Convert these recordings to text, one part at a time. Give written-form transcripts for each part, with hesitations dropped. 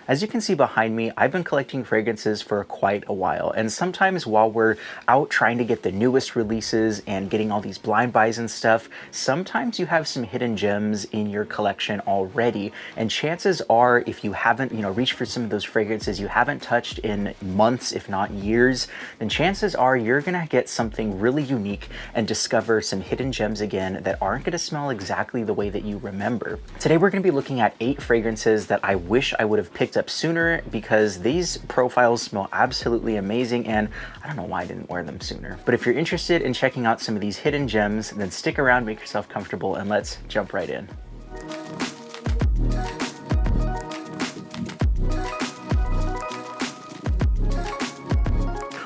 As you can see behind me, I've been collecting fragrances for quite a while, and sometimes while we're out trying to get the newest releases and getting all these blind buys and stuff, sometimes you have some hidden gems in your collection already, and chances are if you haven't, reached for some of those fragrances you haven't touched in months, if not years, then chances are you're gonna get something really unique and discover some hidden gems again that aren't gonna smell exactly the way that you remember. Today we're gonna be looking at 8 fragrances that I wish I would have picked up sooner because these profiles smell absolutely amazing, and I don't know why I didn't wear them sooner. But if you're interested in checking out some of these hidden gems, then stick around, make yourself comfortable, and let's jump right in.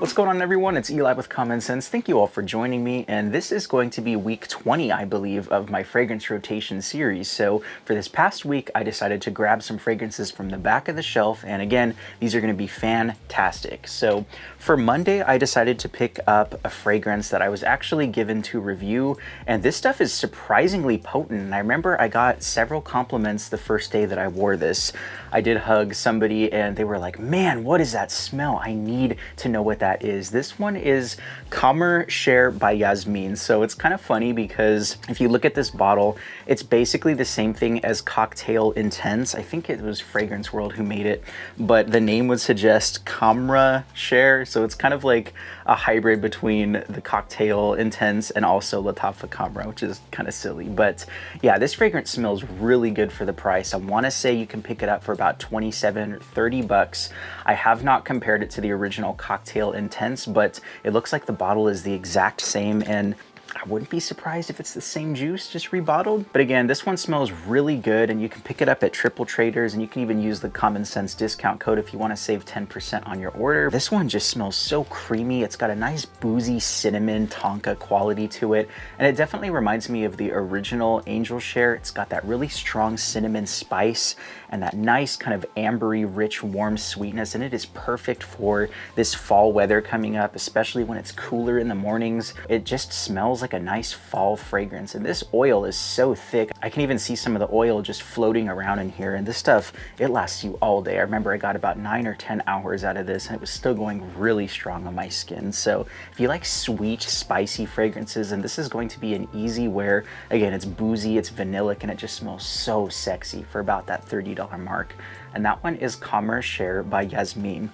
What's going on, everyone? It's Eli with Common Sense. Thank you all for joining me, and this is going to be week 20, I believe, of my fragrance rotation series. So for this past week, I decided to grab some fragrances from the back of the shelf, and again, these are going to be fantastic. So for Monday, I decided to pick up a fragrance that I was actually given to review, and this stuff is surprisingly potent. And I remember I got several compliments the first day that I wore this. I did hug somebody and they were like, "Man, what is that smell? I need to know what that is." This one is Khamr Share by Yasmeen. So it's kind of funny because if you look at this bottle, it's basically the same thing as Cocktail Intense. I think it was Fragrance World who made it, but the name would suggest Khamr Share. So it's kind of like a hybrid between the Cocktail Intense and also Lattafa Khamr, which is kind of silly. But yeah, this fragrance smells really good for the price. I want to say you can pick it up for about 27 or 30 bucks. I have not compared it to the original Cocktail Intense, but it looks like the bottle is the exact same, and I wouldn't be surprised if it's the same juice, just rebottled. But again, this one smells really good, and you can pick it up at Triple Traders, and you can even use the Common Sense discount code if you want to save 10% on your order. This one just smells so creamy. It's got a nice boozy cinnamon tonka quality to it, and it definitely reminds me of the original Angel Share. It's got that really strong cinnamon spice and that nice kind of ambery, rich, warm sweetness, and it is perfect for this fall weather coming up, especially when it's cooler in the mornings. It just smells like a nice fall fragrance, and this oil is so thick. I can even see some of the oil just floating around in here, and this stuff, it lasts you all day. I remember I got about 9 or 10 hours out of this, and it was still going really strong on my skin. So if you like sweet, spicy fragrances, and this is going to be an easy wear. Again, it's boozy, it's vanillic, and it just smells so sexy for about that $30 mark. And that one is Khamr Share by Yasmeen.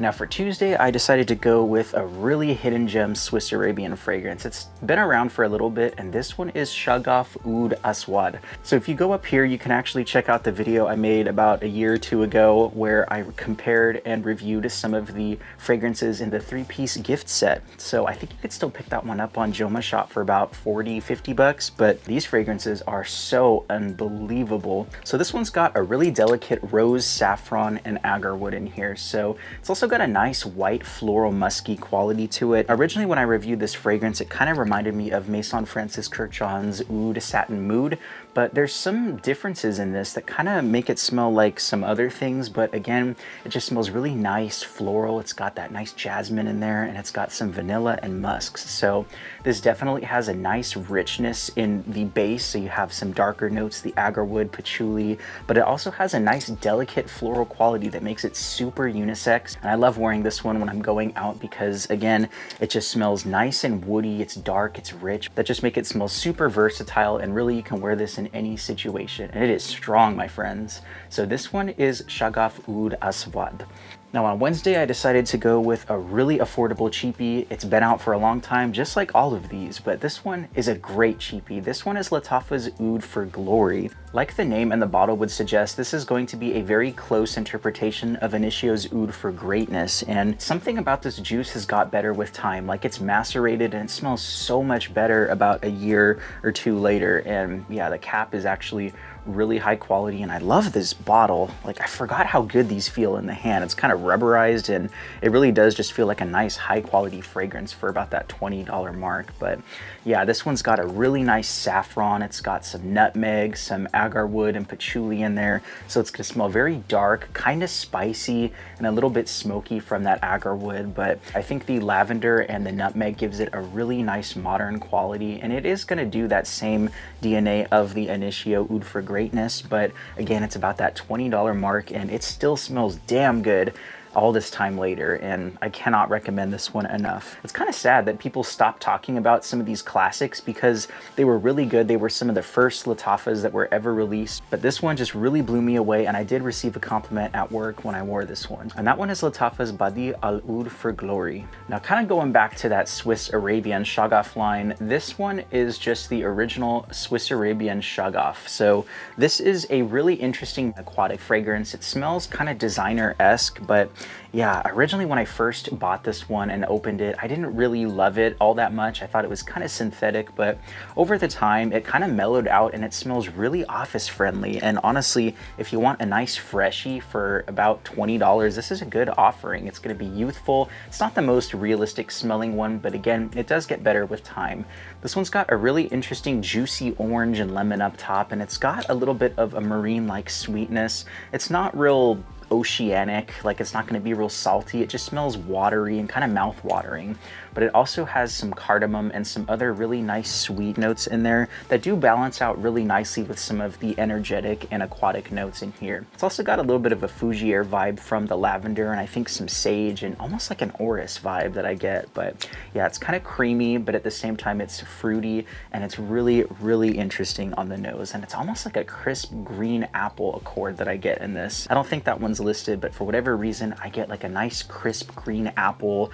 Now for Tuesday, I decided to go with a really hidden gem Swiss Arabian fragrance. It's been around for a little bit, and this one is Shaghaf Oud Aswad. So if you go up here, you can actually check out the video I made about a year or two ago where I compared and reviewed some of the fragrances in the 3-piece gift set. So I think you could still pick that one up on Jomashop for about 40, 50 bucks, but these fragrances are so unbelievable. So this one's got a really delicate rose, saffron, and agarwood in here. So it's also got a nice white floral musky quality to it. Originally when I reviewed this fragrance, it kind of reminded me of Maison Francis Kurkdjian's Oud Satin Mood, but there's some differences in this that kind of make it smell like some other things. But again, it just smells really nice floral. It's got that nice jasmine in there, and it's got some vanilla and musks. So this definitely has a nice richness in the base. So you have some darker notes, the agarwood, patchouli, but it also has a nice delicate floral quality that makes it super unisex. And I love wearing this one when I'm going out because again, it just smells nice and woody. It's dark, it's rich. That just make it smell super versatile, and really you can wear this in any situation. And it is strong, my friends. So this one is Shaghaf Oud Aswad. Now on Wednesday, I decided to go with a really affordable cheapie. It's been out for a long time, just like all of these, but this one is a great cheapie. This one is Lattafa's Oud for Glory. Like the name and the bottle would suggest, this is going to be a very close interpretation of Initio's Oud for Greatness, and something about this juice has got better with time. Like, it's macerated and it smells so much better about a year or two later. And yeah, the cap is actually really high quality, and I love this bottle. Like, I forgot how good these feel in the hand. It's kind of rubberized, and it really does just feel like a nice high quality fragrance for about that $20 mark. But yeah, this one's got a really nice saffron. It's got some nutmeg, some agarwood, and patchouli in there. So it's gonna smell very dark, kind of spicy, and a little bit smoky from that agarwood. But I think the lavender and the nutmeg gives it a really nice modern quality, and it is gonna do that same DNA of the Initio Oud for Greatness greatness, but again, it's about that $20 mark and it still smells damn good all this time later, and I cannot recommend this one enough. It's kind of sad that people stopped talking about some of these classics because they were really good. They were some of the first Lattafas that were ever released, but this one just really blew me away, and I did receive a compliment at work when I wore this one. And that one is Lattafa's Bade'e Al Oud for Glory. Now, kind of going back to that Swiss Arabian Shaghaf line, this one is just the original Swiss Arabian Shaghaf. So this is a really interesting aquatic fragrance. It smells kind of designer-esque, but yeah, originally when I first bought this one and opened it, I didn't really love it all that much. I thought it was kind of synthetic, but over the time, it kind of mellowed out and it smells really office friendly. And honestly, if you want a nice freshie for about $20, this is a good offering. It's going to be youthful. It's not the most realistic smelling one, but again, it does get better with time. This one's got a really interesting juicy orange and lemon up top, and it's got a little bit of a marine-like sweetness. It's not real oceanic, like it's not going to be real salty. It just smells watery and kind of mouth-watering, but it also has some cardamom and some other really nice sweet notes in there that do balance out really nicely with some of the energetic and aquatic notes in here. It's also got a little bit of a Fougere vibe from the lavender, and I think some sage and almost like an orris vibe that I get. But yeah, it's kind of creamy, but at the same time it's fruity, and it's really, really interesting on the nose, and it's almost like a crisp green apple accord that I get in this. I don't think that one's listed, but for whatever reason, I get like a nice crisp green apple,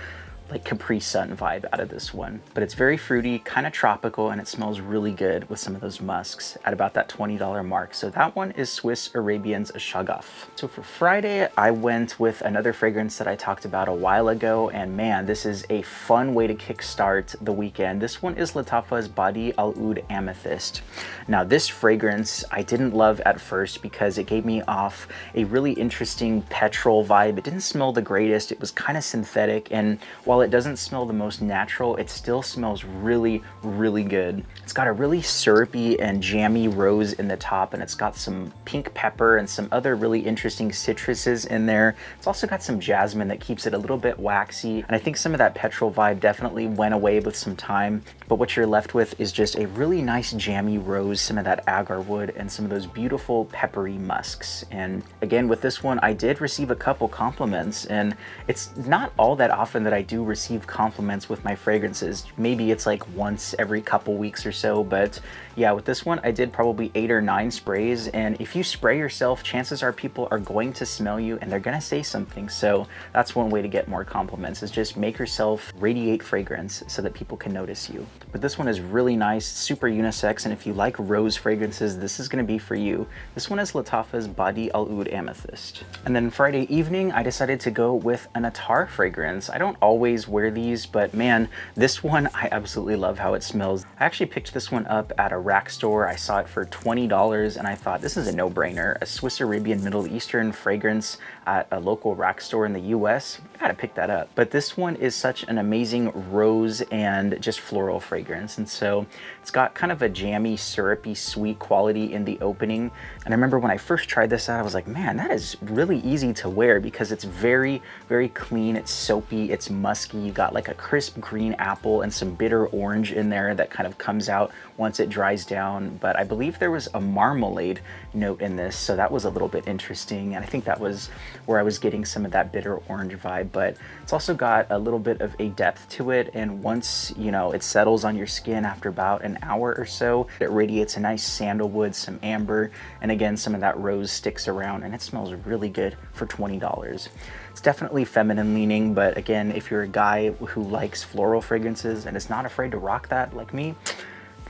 like Capri Sun vibe out of this one. But it's very fruity, kind of tropical, and it smells really good with some of those musks at about that $20 mark. So that one is Swiss Arabian's Shaghaf. So for Friday, I went with another fragrance that I talked about a while ago, and man, this is a fun way to kickstart the weekend. This one is Lattafa's Bade'e Al Oud Amethyst. Now this fragrance I didn't love at first because it gave me off a really interesting petrol vibe. It didn't smell the greatest. It was kind of synthetic, and while it doesn't smell the most natural, it still smells really, really good. It's got a really syrupy and jammy rose in the top, and it's got some pink pepper and some other really interesting citruses in there. It's also got some jasmine that keeps it a little bit waxy, and I think some of that petrol vibe definitely went away with some time, but what you're left with is just a really nice jammy rose, some of that agar wood, and some of those beautiful peppery musks. And again, with this one, I did receive a couple compliments, and it's not all that often that I do receive compliments with my fragrances. Maybe it's like once every couple weeks or so, but yeah, with this one I did probably 8 or 9 sprays, and if you spray yourself, chances are people are going to smell you and they're gonna say something. So that's one way to get more compliments, is just make yourself radiate fragrance so that people can notice you. But this one is really nice, super unisex, and if you like rose fragrances, this is gonna be for you. This one is Lattafa's Bade'e Al Oud Amethyst. And then Friday evening, I decided to go with an Attar fragrance. I don't always wear these, but man, this one, I absolutely love how it smells. I actually picked this one up at a rack store. I saw it for $20, and I thought this is a no-brainer. A Swiss Arabian Middle Eastern fragrance at a local rack store in the US. I gotta pick that up. But this one is such an amazing rose and just floral fragrance, and so it's got kind of a jammy, syrupy, sweet quality in the opening. And I remember when I first tried this out, I was like, man, that is really easy to wear because it's very, very clean. It's soapy, it's musky. You got like a crisp green apple and some bitter orange in there that kind of comes out once it dries down. But I believe there was a marmalade note in this, so that was a little bit interesting. And I think that was where I was getting some of that bitter orange vibe. But it's also got a little bit of a depth to it, and once you know it settles on your skin after about an hour or so, it radiates a nice sandalwood, some amber, and again some of that rose sticks around, and it smells really good for $20. It's definitely feminine leaning, but again, if you're a guy who likes floral fragrances and is not afraid to rock that like me,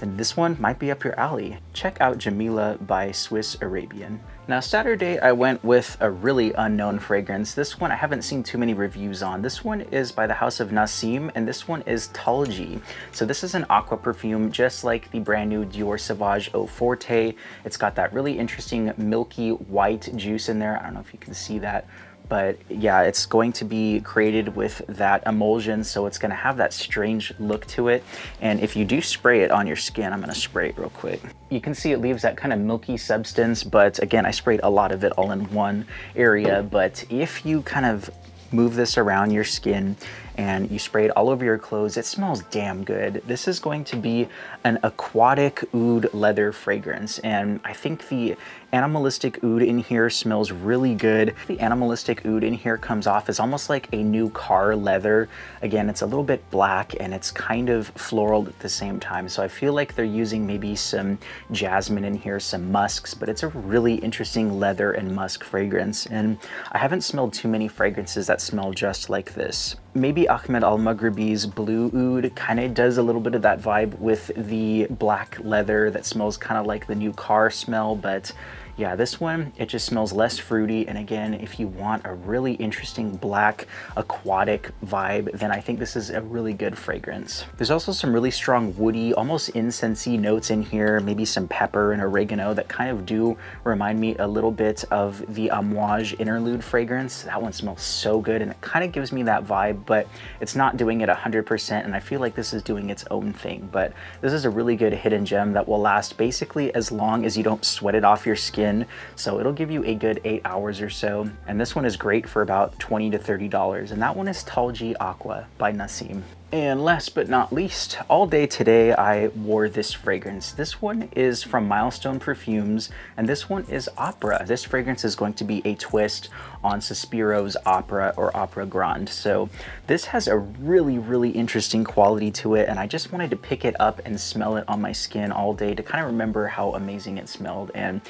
then this one might be up your alley. Check out Jamila by Swiss Arabian. Now Saturday, I went with a really unknown fragrance. This one I haven't seen too many reviews on. This one is by the house of Naseem, and this one is Thaljee. So this is an aqua perfume, just like the brand new Dior Sauvage Eau Forte. It's got that really interesting milky white juice in there. I don't know if you can see that, but yeah, it's going to be created with that emulsion, so it's gonna have that strange look to it. And if you do spray it on your skin, I'm gonna spray it real quick. You can see it leaves that kind of milky substance, but again, I sprayed a lot of it all in one area. But if you kind of move this around your skin and you spray it all over your clothes. It smells damn good. This is going to be an aquatic oud leather fragrance, and I think the animalistic oud in here smells really good. The animalistic oud in here comes off as almost like a new car leather. Again, it's a little bit black and it's kind of floral at the same time. So I feel like they're using maybe some jasmine in here, some musks, but it's a really interesting leather and musk fragrance. And I haven't smelled too many fragrances that smell just like this. Maybe Ahmed Al-Maghribi's Blue Oud kind of does a little bit of that vibe with the black leather that smells kind of like the new car smell, but yeah, this one, it just smells less fruity. And again, if you want a really interesting black aquatic vibe, then I think this is a really good fragrance. There's also some really strong woody, almost incensey notes in here, maybe some pepper and oregano that kind of do remind me a little bit of the Amouage Interlude fragrance. That one smells so good and it kind of gives me that vibe, but it's not doing it 100%, and I feel like this is doing its own thing. But this is a really good hidden gem that will last basically as long as you don't sweat it off your skin. So it'll give you a good 8 hours or so. And this one is great for about $20 to $30. And that one is Thaljee Aqua by Naseem. And last but not least, all day today I wore this fragrance. This one is from Milestone Perfumes, and this one is Opera. This fragrance is going to be a twist on Suspiro's Opera or Opera Grande. So this has a really, really interesting quality to it, and I just wanted to pick it up and smell it on my skin all day to kind of remember how amazing it smelled. And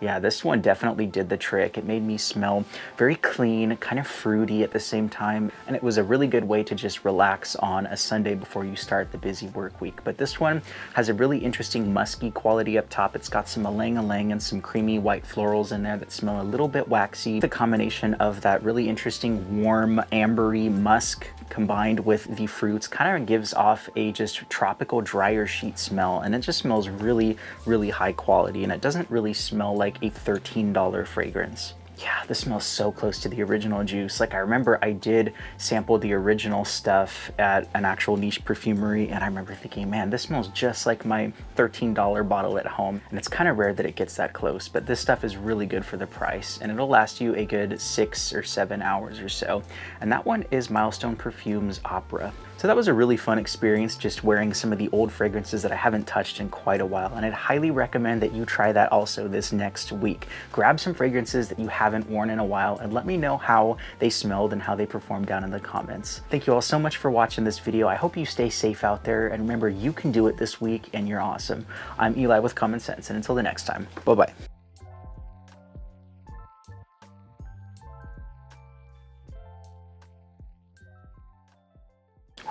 yeah, this one definitely did the trick. It made me smell very clean, kind of fruity at the same time, and it was a really good way to just relax on a Sunday before you start the busy work week. But this one has a really interesting musky quality up top. It's got some ylang-ylang and some creamy white florals in there that smell a little bit waxy. The combination of that really interesting warm ambery musk combined with the fruits kind of gives off a just tropical dryer sheet smell, and it just smells really, really high quality, and it doesn't really smell like a $13 fragrance. Yeah, this smells so close to the original juice. Like, I remember I did sample the original stuff at an actual niche perfumery, and I remember thinking, man, this smells just like my $13 bottle at home. And it's kind of rare that it gets that close, but this stuff is really good for the price, and it'll last you a good 6 or 7 hours or so. And that one is Milestone Perfumes Opera. So that was a really fun experience, just wearing some of the old fragrances that I haven't touched in quite a while, and I'd highly recommend that you try that also this next week. Grab some fragrances that you haven't worn in a while and let me know how they smelled and how they performed down in the comments. Thank you all so much for watching this video. I hope you stay safe out there, and remember, you can do it this week and you're awesome. I'm Eli with Common Sense, and until the next time, bye-bye.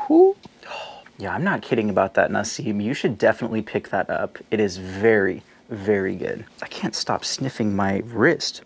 Whew. Yeah, I'm not kidding about that, Naseem. You should definitely pick that up. It is very, very good. I can't stop sniffing my wrist.